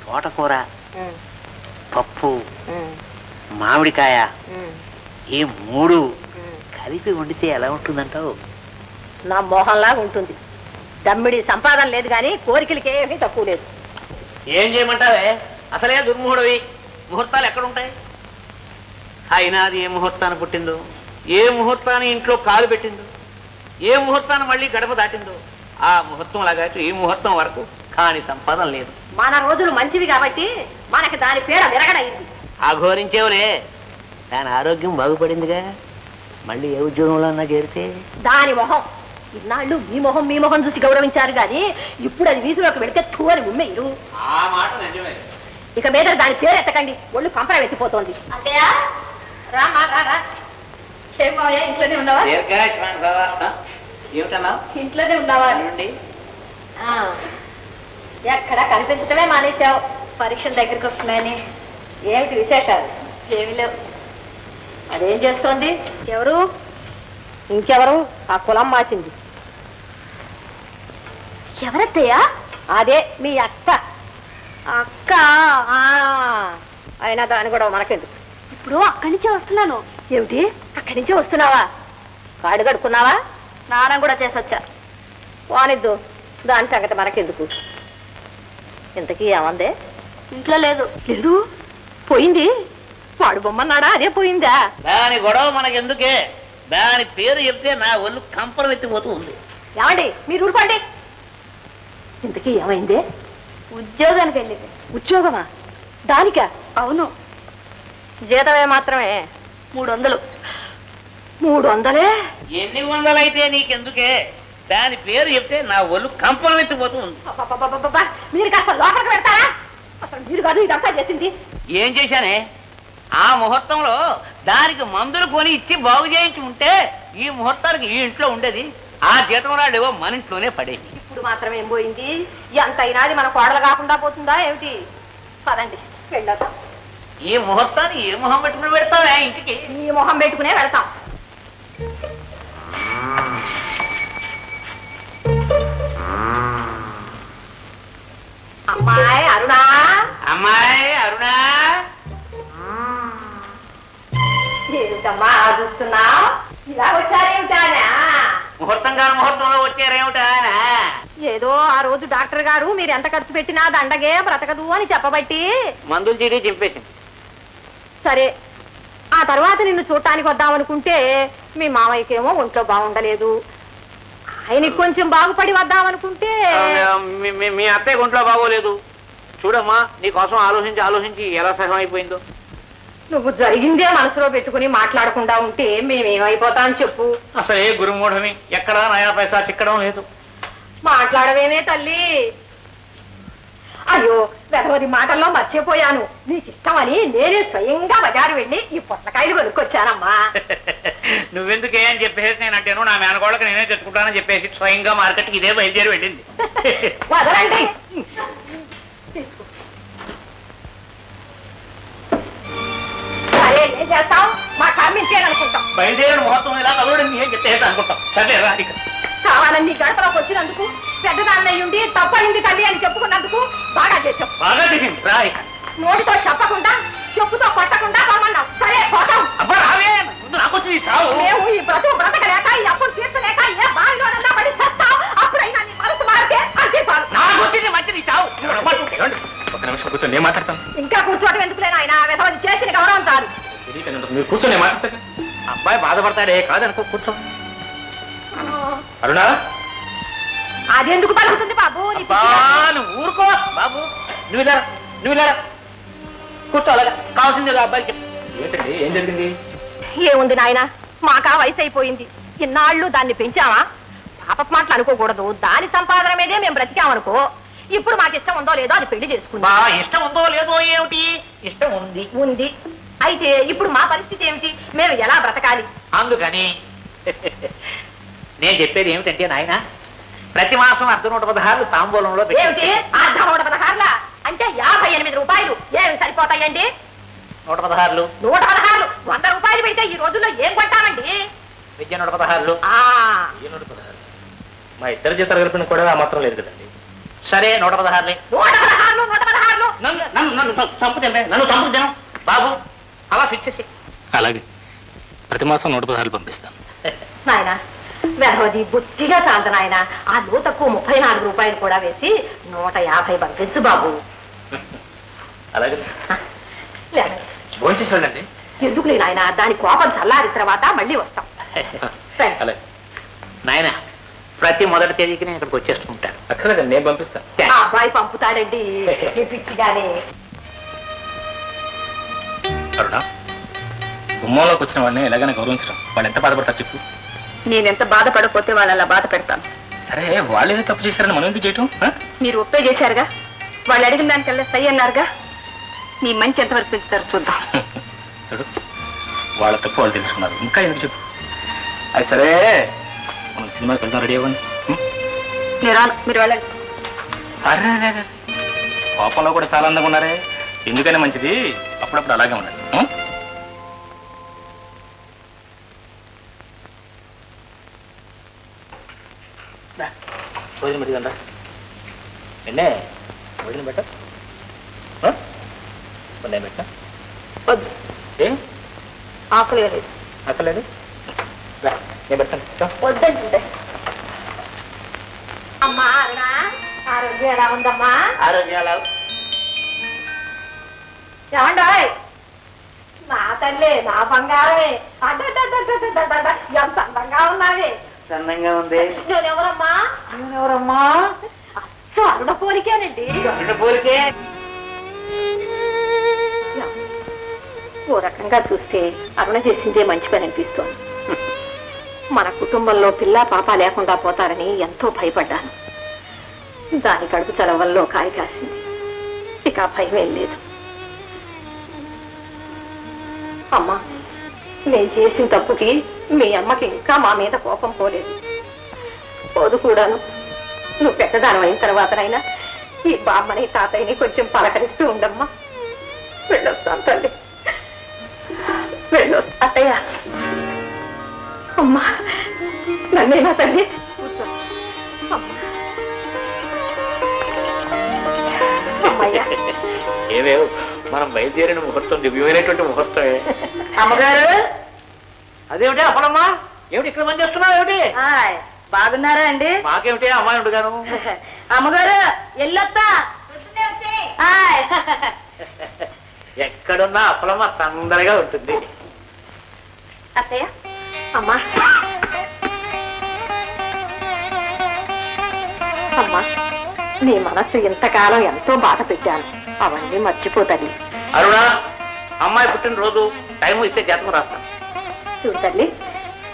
తోటకూర, పప్పు, మామిడికాయ ఈ మూడు కలిపి వండితే ఎలా ఉంటుందంటావు? నా మోహంలాగా ఉంటుంది. దమ్మిడి సంపాదన లేదు కానీ కోరికలకి ఏమీ తక్కువ లేదు. ఏం చేయమంటావే? అసలే దుర్ముహూర్తవి. ముహూర్తాలు ఎక్కడుంటాయి? అయినా అది ఏ ముహూర్తాన్ని పుట్టిందో, ఏ ముహూర్తాన్ని ఇంట్లో కాలు పెట్టిందో, ఏ ముహూర్తాన్ని మళ్ళీ గడప దాటిందో ఆ ముహూర్తం లాగా ఈ ముహూర్తం వరకు కాని సంపాదన లేదు. మన రోజులు మంచివి కాబట్టి మనకి దాని పేడ విరగడైంది. అఘోరించేవులే, దాని ఆరోగ్యం బాగుపడిందిగా. మళ్ళీ ఏ ఉద్యోగంలో అన్నా చేరితే దాని మొహం ఇన్నాళ్ళు మీ మొహం చూసి గౌరవించారు గాని ఇప్పుడు అది వీధిలోకి వెళితే తూ అని ఉమ్మేరు. ఆ మాట నిజమే. ఇక మీద దాని పేరు ఎత్తకండి, ఒళ్ళు కంపర వెతిపోతోంది. అంతేయా? రామా రా. ఇంట్లోనే ఉన్నావా? ఏమిటన్నా? ఇంట్లోనే ఉన్నావా? ఎక్కడ కనిపించటమే మానేశావు. పరీక్షలు దగ్గరికి వస్తున్నాయని. ఏమిటి విశేషాలు? ఏమి లేవు. అదేం చేస్తోంది? ఎవరు? ఇంకెవరు? ఆ కులం మాసింది. ఎవరత్తయ్యా? అదే మీ అక్క. అక్క అయినా దాని కూడా మనకెందుకు. ఇప్పుడు అక్కడి నుంచే వస్తున్నాను. ఏమిటి? అక్కడి నుంచే వస్తున్నావా? కాడు కడుక్కున్నావా? స్నానం కూడా చేసొచ్చా. వానిద్దు, దాని సంగతి మనకెందుకు. ఇంతకీ ఏమందే? ఇంట్లో లేదు. లేదు? పోయింది? వాడు బొమ్మన్నాడా? అదే పోయిందా? దాని గొడవ మనకెందుకే? దాని పేరు చెప్తే నా ఒళ్ళు కంపరం ఎత్తిపోతూ ఉంది. ఏమండి మీరు ఊరుకోండి. ఇంతకీ ఏమైందే? ఉద్యోగానికి వెళ్ళింది. ఉద్యోగమా? దానికా? అవును. జీతమే మాత్రమే 300. 300? ఎన్ని వందలైతే నీకెందుకే? దాని పేరు చెప్తే నా ఒళ్ళు కంపరం ఎత్తిపోతూ ఉంది. మీరు కాస్త లోపలికి పెడతారా? అసలు మీరు కాదు ఇదంతా చేసింది. ఏం చేశానే? ఆ ముహూర్తంలో దానికి మందులు కొని ఇచ్చి బాగు చేయించి ఉంటే ఈ ముహూర్తానికి ఈ ఇంట్లో ఉండేది. ఆ జీతం రాడేవో మన ఇంట్లోనే పడేది. ఇప్పుడు మాత్రం ఏం పోయింది? ఎంత అయినాది మన కోడలు కాకుండా పోతుందా ఏమిటి? పదండి వెళ్ళొద్దాం. ఈ ముహూర్తాన్ని ఏ మొహం పెట్టుకుని పెడతావా ఇంటికి? ఈ మొహం పెట్టుకునే వెళ్తాం. అమ్మాయి అరుణా. అమ్మాయి అరుణా. ఏమిటమ్మా చూస్తున్నా? ఇలా వచ్చారేమిటానా? ముహూర్తం గారు ముహూర్తంలో వచ్చారేమిటా? ఏదో ఆ రోజు డాక్టర్ గారు మీరు ఎంత ఖర్చు పెట్టినా దండగే బ్రతకదు అని చెప్పబట్టి మందులు చీటీ చింపేసింది. సరే, ఆ తర్వాత నిన్ను చూడటానికి వద్దామనుకుంటే మీ మామయ్యకేమో ఒంట్లో బాగుండలేదు. ఆయనకి కొంచెం బాగుపడి వద్దామనుకుంటే మీ అత్తయ్య ఒంట్లో బాగోలేదు. చూడమ్మా, నీకోసం ఆలోచించి ఆలోచించి ఎలా సహం అయిపోయిందో. నువ్వు జరిగిందే మనసులో పెట్టుకుని మాట్లాడకుండా ఉంటే మేమేమైపోతాం చెప్పు. అసలే గురుమూఢమి, ఎక్కడా నయా పైసా చిక్కడం లేదు. మాట్లాడవేమే తల్లి. అయ్యో వెధవది మాటల్లో మర్చిపోయాను. నీకు ఇష్టమని నేనే స్వయంగా బజారు వెళ్ళి ఈ పొట్లకాయలు కొనుక్కొచ్చానమ్మా. నువ్వెందుకే అని చెప్పేసి నేను అంటాను, నా మేనకోళ్ళకి నేనే తెచ్చుకుంటానని చెప్పేసి స్వయంగా మార్కెట్కి ఇదే బయలుదేరి వెళ్ళింది. వదలండి. తీసుకో. సరే ఏం చేస్తాం? మా కర్మించేదనుకుంటాం. బయలుదేరిన ముహూర్తం ఇలా కలవడం ఏం చెప్పేసి అనుకుంటాం. సరే రా. కావాలని గడపలోకి వచ్చినందుకు, పెద్దదాన్నయ్యుండి తప్పయింది తల్లి అని చెప్పుకున్నందుకు బాగా చేసాం. బాగా చేసింది రా. నోటితో చెప్పకుండా చెప్పుతో కొట్టకుండా రమ్మన్నాం. సరే పోతాం. అబ్బా రావే, ముందు నాకొచ్చి మేము ఈ బ్రతకలేక ఈ అప్పులు తీర్చలేక ఏ బావిలోనన్నా పడి చేస్తాం. అప్పుడైనా నీ మనసు మారితే అంతే చాలు. నాకు వచ్చింది మంచిది చావు. ఒక నిమిషం కూర్చొని నేను మాట్లాడతాను. ఇంకా కూర్చోవడం ఎందుకులేనా? ఆయన వెధవది చేసిన గౌరవం చాలు. మీరు కూర్చొని మాట్లాడతాను. అబ్బాయి బాధపడతాడే కాదనుకో, కూర్చో. అరుణా, అదెందుకు పలుకుతుంది బాబు? నువ్వు ఊరుకో బాబు. నువ్వు కూర్చో. అలాగా కావాల్సింది అబ్బాయికి. ఏంటండి, ఏం జరిగింది? ఏముంది నాయన, మాకా వయసు అయిపోయింది. ఇన్నాళ్ళు దాన్ని పెంచామా? పాప మాటలు అనుకోకూడదు. దాని సంపాదన మీదే మేము బ్రతికామనుకో. ఇప్పుడు మాకు ఇష్టం ఉందో లేదో అది పెళ్లి చేసుకుందా. ఇష్టం ఉందో లేదో ఏమిటి? ఇష్టం ఉంది. ఉంది. అయితే ఇప్పుడు మా పరిస్థితి ఏమిటి? మేము ఎలా బ్రతకాలి? అందుకని నేను చెప్పేది ఏమిటంటే నాయన, ప్రతి మాసం 116 తాంబూలంలో ఏమిటి? 116 అంటే 58 రూపాయలు. ఏమి సరిపోతాయండి? 116 100 రూపాయలు పెడితే ఈ రోజుల్లో ఏం కొంటామండి? 116 మా ఇద్దరు జీతాలు కలిపిన కూడా ఆ మాత్రం లేదు కదండి. సరే 116. చంపు తింటే నన్ను చంపు తినం బాబు అలా ఫిక్స్ చేసి. అలాగే ప్రతి మాసం 116 పంపిస్తాను. నాయన వెనవది బుద్ధిగా చాంత నాయన. ఆ నూతకు 34 రూపాయలు కూడా వేసి 150 పంపించు బాబు. అలాగే భోంచేసి వెళ్ళండి. ఎందుకు నాయన, దాని కోపం చల్లారిన తర్వాత మళ్ళీ వస్తాం. అలాగే నాయన ప్రతి మొదటి తేదీకి నేను ఇక్కడికి వచ్చేస్తూ ఉంటాను. అక్కర్లేదండి, నేను పంపిస్తాను. ఆ అబ్బాయి పంపుతాడండి పిచ్చిగానే. అరుణ, గుమ్మంలోకి వచ్చిన వాడిని ఎలాగైనా గౌరవించడం. వాళ్ళు ఎంత బాధపడతారు చెప్పు. నేనెంత బాధపడకపోతే వాళ్ళు అలా బాధ పెడతాను. సరే, వాళ్ళు ఏదో తప్పు చేశారని మనం ఎందుకు చేయటం? మీరు ఒప్పే చేశారుగా, వాళ్ళు అడిగిన దానికల్లా సై అన్నారుగా. మీ మంచి ఎంతవరకు పెంచుతారు చూద్దాం. చూడు, వాళ్ళ తప్పు వాళ్ళు తెలుసుకున్నారు, ఇంకా ఎందుకు చెప్పు. అది సరే, మనం సినిమాకి వెళ్దాం, రెడీ అవ్వండి. నేను రాను, మీరు వెళ్ళండి. అరే, కోపంలో కూడా చాలా అందంగా ఉన్నారే. ఎందుకైనా మంచిది అప్పుడప్పుడు అలాగే ఉండండి. భోజనం పెట్టిందా? ఎన్నే భోజనం పెట్ట పెట్ట వద్దు, ఏం ఆకలి లేదు. అక్కర్లేదు, నేను పెడతాను. వద్దంటుంటే. అమ్మా అరుణా, ఆరోగ్యం ఎలా ఉందమ్మా? ఆరోగ్యాలు ఏమండాయ్, నా తల్లి, నా బంగారమే. ఎంత అందంగా ఉన్నావే. సన్నంగా ఉంది. నేనెవరమ్మా? నేనెవరమ్మా? అరుణ పోలికేనండి. పోలికే. ఓ రకంగా చూస్తే అరుణ చేసిందే మంచి పని అనిపిస్తోంది. మన కుటుంబంలో పిల్ల పాప లేకుండా పోతారని ఎంతో భయపడ్డాను. దాని కడుపు చలవల్లో కాయ కాసింది. ఇక భయమేం లేదు. అమ్మా, నేను చేసిన తప్పుకి మీ అమ్మకి ఇంకా మా మీద కోపం పోలేదు. పోదు కూడాను. నువ్వు పెద్దదానం అయిన తర్వాతనైనా ఈ బామ్మని తాతయ్యని కొంచెం పలకరిస్తూ ఉండమ్మా. వెళ్ళొస్తాను తల్లి, వెళ్ళొస్తా. అత్తయ్య, అమ్మా నన్నేనా తల్లి? కూర్చో అమ్మయ్యా. ఏమేవు, మనం బయలుదేరిన ముహూర్తం దివ్యమైనటువంటి ముహూర్తమే. అమ్మగారు, అదేమిటి అప్పుడమ్మా, ఏమిటి ఇక్కడ పని చేస్తున్నావు? ఏమిటి బాగున్నారా అండి? మాకేమిటి అమ్మాయి ఉండుగాను. అమ్మగారు ఎల్లొత్తా. ఎక్కడున్నా అప్పలమ్మ తొందరగా ఉంటుంది. అత్తయ్య, అమ్మా అమ్మా, నీ మనస్సు ఇంతకాలం ఎంతో బాధ పెట్టాను. అవన్నీ మర్చిపోతండి. అరుణ, అమ్మాయి పుట్టినరోజు టైం ఇస్తే జాతకం రాస్తాను. చూడు తల్లి,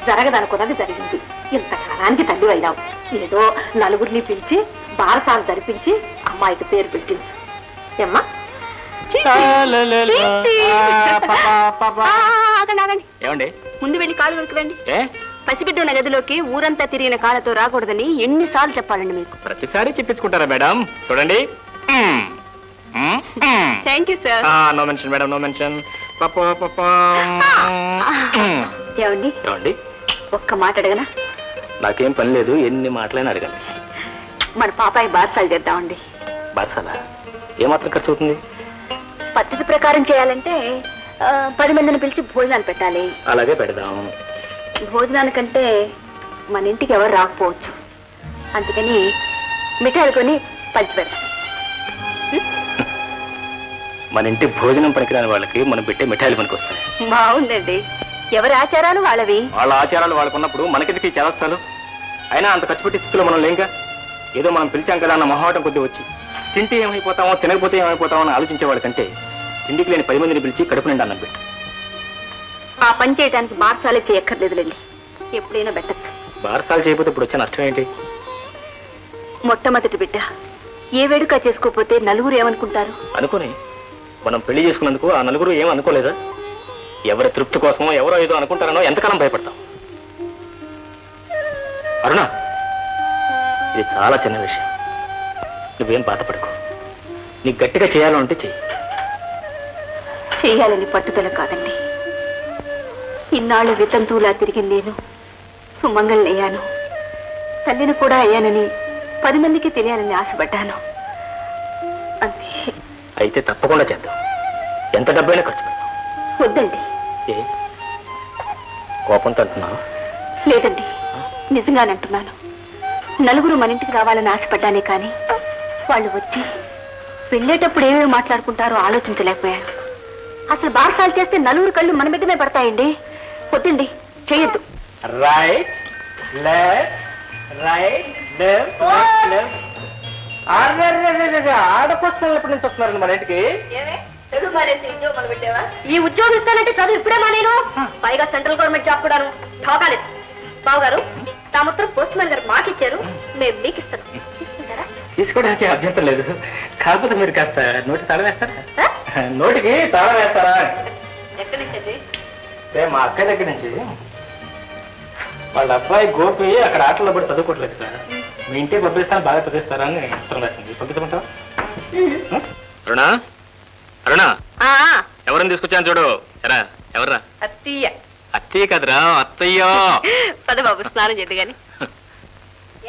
జరగదనుకున్నది జరిగింది. ఇంతకాలానికి తల్లి అయినావు. ఏదో నలుగురిని పిలిచి బారసాలు జరిపించి అమ్మాయికి పేరు పెట్టించు. ఏమ్మా? ఏమండి, ముందు వెళ్ళి కాలు వెనుకరండి. పసిబిడ్డ ఉన్న గదిలోకి ఊరంతా తిరిగిన కాళ్ళతో రాకూడదని ఎన్నిసార్లు చెప్పాలండి మీకు? ప్రతిసారి చెప్పించుకుంటారా మేడం? చూడండి. Thank you sir. No mention madam, no mention. ఏమండి, ఏమండి, ఒక్క మాట అడగనా? నాకేం పని లేదు, ఎన్ని మాటలైనా అడగండి. మన పాపాయి బారసాలు చేద్దామండి. బారసాలా? ఏమాత్రం ఖర్చు అవుతుంది? పద్ధతి ప్రకారం చేయాలంటే 10 మందిని పిలిచి భోజనాలు పెట్టాలి. అలాగే పెడదాం. భోజనానికంటే మన ఇంటికి ఎవరు రాకపోవచ్చు. అందుకని మిఠాయిలు కొని పంచి పెడతాం. మన ఇంటి భోజనం పనికిరాని వాళ్ళకి మనం పెట్టే మిఠాయిలు పనికి వస్తాయి. బాగుందండి. ఎవరి ఆచారాలు వాళ్ళవి. వాళ్ళ ఆచారాలు వాళ్ళకున్నప్పుడు మనకెందుకు ఈ చేస్తాలు? అయినా అంత ఖర్చు పెట్టే స్థితిలో మనం లేంగా. ఏదో మనం పిలిచాం కదా అన్న మొహమాటం కొద్ది వచ్చి తింటే ఏమైపోతామో తినకపోతే ఏమైపోతామో అని ఆలోచించే వాళ్ళకంటే తిండికి లేని 10 మందిని పిలిచి కడుపు నిండా అన్నం పెట్టు. ఆ పని చేయడానికి బారసాలే చేయక్కర్లేదులేండి, ఎప్పుడైనా పెట్టచ్చు. బారసాలు చేయకపోతే ఇప్పుడు వచ్చే నష్టం ఏంటి? మొట్టమొదటి బిడ్డ ఏ వేడుక చేసుకోకపోతే నలుగురు ఏమనుకుంటారు అనుకుని మనం పెళ్లి చేసుకున్నందుకు ఆ నలుగురు ఏం అనుకోలేదా? ఎవరి తృప్తి కోసమో ఎవరో ఏదో అనుకుంటారనో ఎంతకాలం భయపడతాం? అరుణ, ఇది చాలా చిన్న విషయం, నువ్వేం బాధపడకు. నీకు గట్టిగా చేయాలంటే చెయ్యి. చెయ్యాలని పట్టుదల కాదండి. ఇన్నాళ్ళు వితంతువులా తిరిగి నేను సుమంగళనయ్యాను, తల్లిని కూడా అయ్యానని 10 మందికి తెలియాలని ఆశపడ్డాను. అంతే. అయితే తప్పకుండా చేద్దాం. ఎంత డబ్బైనా ఖర్చు పెడదాం. వద్దండి. ఏ కోపంతో అంటున్నావు? లేదండి, నిజంగానే అంటున్నాను. నలుగురు మన ఇంటికి రావాలని ఆశపడ్డానే కానీ వాళ్ళు వచ్చి వెళ్ళేటప్పుడు ఏమేమి మాట్లాడుకుంటారో ఆలోచించలేకపోయారు. అసలు బారసాలు చేస్తే నలుగురు కళ్ళు మన బిడ్డమే పడతాయండి. వద్దండి, చేయొద్దు. Right left right left left. ఆడకొస్తాను ఎప్పటి నుంచి వస్తున్నారు మన ఇంటికి? ఈ ఉద్యోగం ఇస్తానంటే చదువు ఇప్పుడే మానేను. పైగా సెంట్రల్ గవర్నమెంట్ జాబ్ కూడాను. ఠోకాలేదు. బావగారు, తాముత్తరం పోస్ట్ మ్యాన్ గారు మాకిచ్చారు, మేము మీకు ఇస్తాం. తీసుకోవడానికి అభ్యంతరం లేదు. కాకపోతే మీరు కాస్త నోటి తాళం వేస్తారా? నోటికి తాళం వేస్తారా? ఎక్కడి నుంచి? మా అక్క దగ్గర నుంచి. వాళ్ళ అబ్బాయి గోపి అక్కడ ఆటల్లో పడి చదువుకోవట్లేదు సార్. మీ ఇంటికి పంపిస్తాను, బాగా చదివిస్తారా అని ఉత్తరం రాసింది. పంపించమంటావా? అరుణా, అరుణా, ఎవరిని తీసుకొచ్చాను చూడు. ఎరా ఎవర్రా? అత్తయ్య. అత్తయ్య కదరా, అత్తయ్యో. పద బాబు, స్నానం చేద్దు గాని.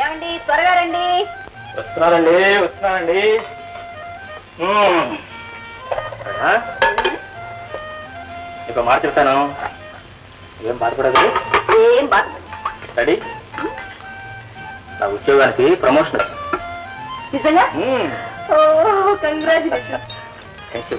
ఏమండి, త్వరగా రండి. వస్తున్నానండి వస్తున్నానండి. ఇక మాట చెప్తాను, ఏం బాధపడదు. ఏం బాధ? రెడీ? నా ఉద్యోగానికి ప్రమోషన్ వచ్చింది. నిజంగా? ఓ, కంగ్రాచులేషన్. Thank you.